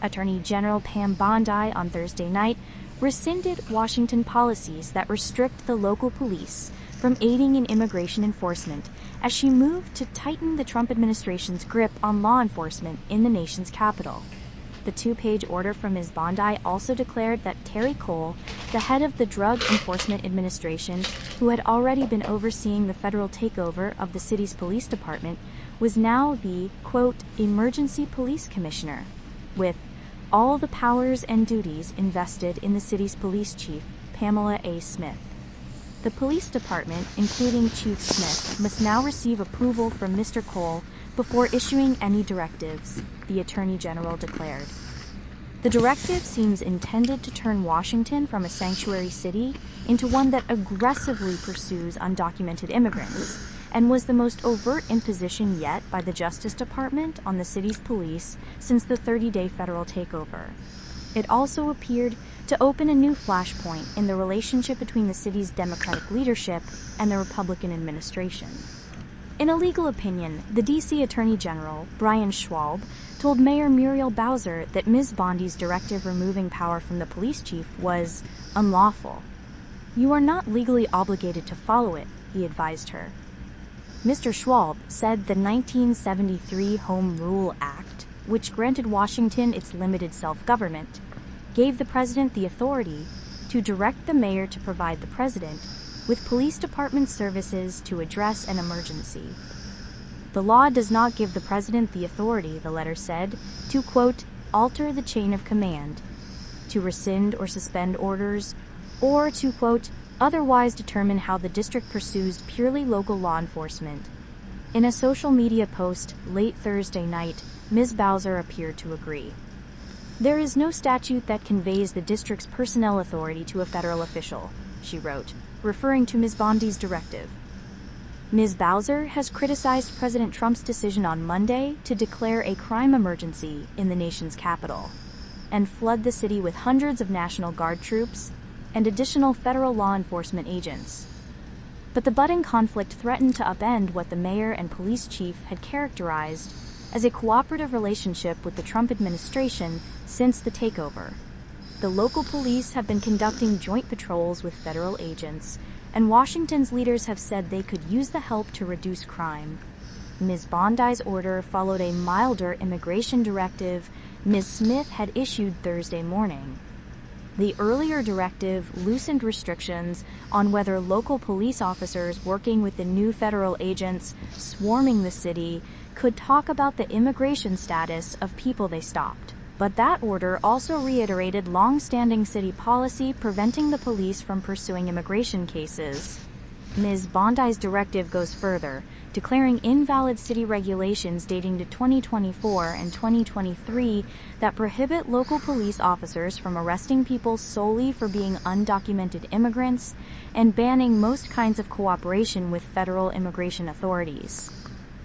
Attorney General Pam Bondi on Thursday night rescinded Washington policies that restrict the local police from aiding in immigration enforcement as she moved to tighten the Trump administration's grip on law enforcement in the nation's capital. The two-page order from Ms. Bondi also declared that Terry Cole, the head of the Drug Enforcement Administration, who had already been overseeing the federal takeover of the city's police department, was now the, quote, emergency police commissioner, with all the powers and duties invested in the city's police chief, Pamela A. Smith. The police department, including Chief Smith, must now receive approval from Mr. Cole before issuing any directives, the Attorney General declared. The directive seems intended to turn Washington from a sanctuary city into one that aggressively pursues undocumented immigrants, and was the most overt imposition yet by the Justice Department on the city's police since the 30-day federal takeover. It also appeared to open a new flashpoint in the relationship between the city's Democratic leadership and the Republican administration. In a legal opinion, the D.C. Attorney General, Brian Schwalb, told Mayor Muriel Bowser that Ms. Bondi's directive removing power from the police chief was unlawful. "You are not legally obligated to follow it," he advised her. Mr. Schwalb said the 1973 Home Rule Act, which granted Washington its limited self-government, gave the president the authority to direct the mayor to provide the president with police department services to address an emergency. The law does not give the president the authority, the letter said, to, quote, alter the chain of command, to rescind or suspend orders, or to, quote, otherwise determine how the district pursues purely local law enforcement. In a social media post late Thursday night, Ms. Bowser appeared to agree. "There is no statute that conveys the district's personnel authority to a federal official," she wrote, referring to Ms. Bondi's directive. Ms. Bowser has criticized President Trump's decision on Monday to declare a crime emergency in the nation's capital and flood the city with hundreds of National Guard troops and additional federal law enforcement agents. But the budding conflict threatened to upend what the mayor and police chief had characterized as a cooperative relationship with the Trump administration since the takeover. The local police have been conducting joint patrols with federal agents, and Washington's leaders have said they could use the help to reduce crime. Ms. Bondi's order followed a milder immigration directive Ms. Smith had issued Thursday morning. The earlier directive loosened restrictions on whether local police officers working with the new federal agents swarming the city could talk about the immigration status of people they stopped. But that order also reiterated long-standing city policy preventing the police from pursuing immigration cases. Ms. Bondi's directive goes further, declaring invalid city regulations dating to 2024 and 2023 that prohibit local police officers from arresting people solely for being undocumented immigrants and banning most kinds of cooperation with federal immigration authorities.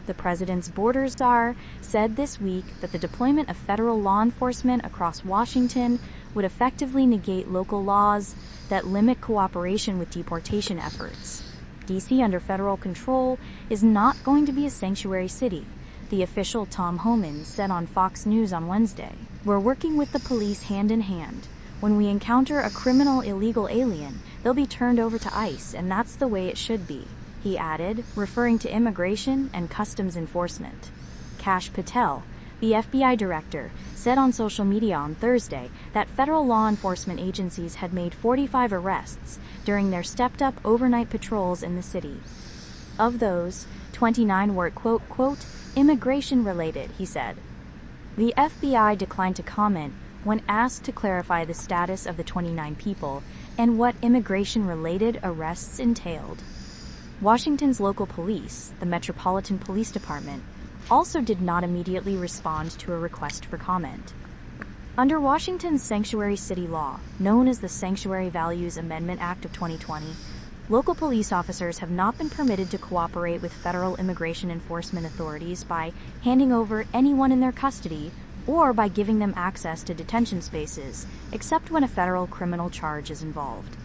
The president's border czar said this week that the deployment of federal law enforcement across Washington would effectively negate local laws that limit cooperation with deportation efforts. D.C. under federal control is not going to be a sanctuary city, the official Tom Homan said on Fox News on Wednesday. "We're working with the police hand in hand. When we encounter a criminal illegal alien, they'll be turned over to ICE, and that's the way it should be," he added, referring to immigration and customs enforcement. Kash Patel, the FBI director, said on social media on Thursday that federal law enforcement agencies had made 45 arrests during their stepped-up overnight patrols in the city. Of those, 29 were, quote, immigration-related, he said. The FBI declined to comment when asked to clarify the status of the 29 people and what immigration-related arrests entailed. Washington's local police, the Metropolitan Police Department, also did not immediately respond to a request for comment. Under Washington's sanctuary city law, known as the Sanctuary Values Amendment Act of 2020, local police officers have not been permitted to cooperate with federal immigration enforcement authorities by handing over anyone in their custody or by giving them access to detention spaces, except when a federal criminal charge is involved.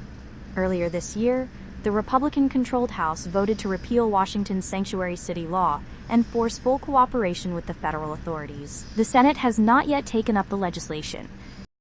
Earlier this year, the Republican-controlled House voted to repeal Washington's sanctuary city law and force full cooperation with the federal authorities. The Senate has not yet taken up the legislation.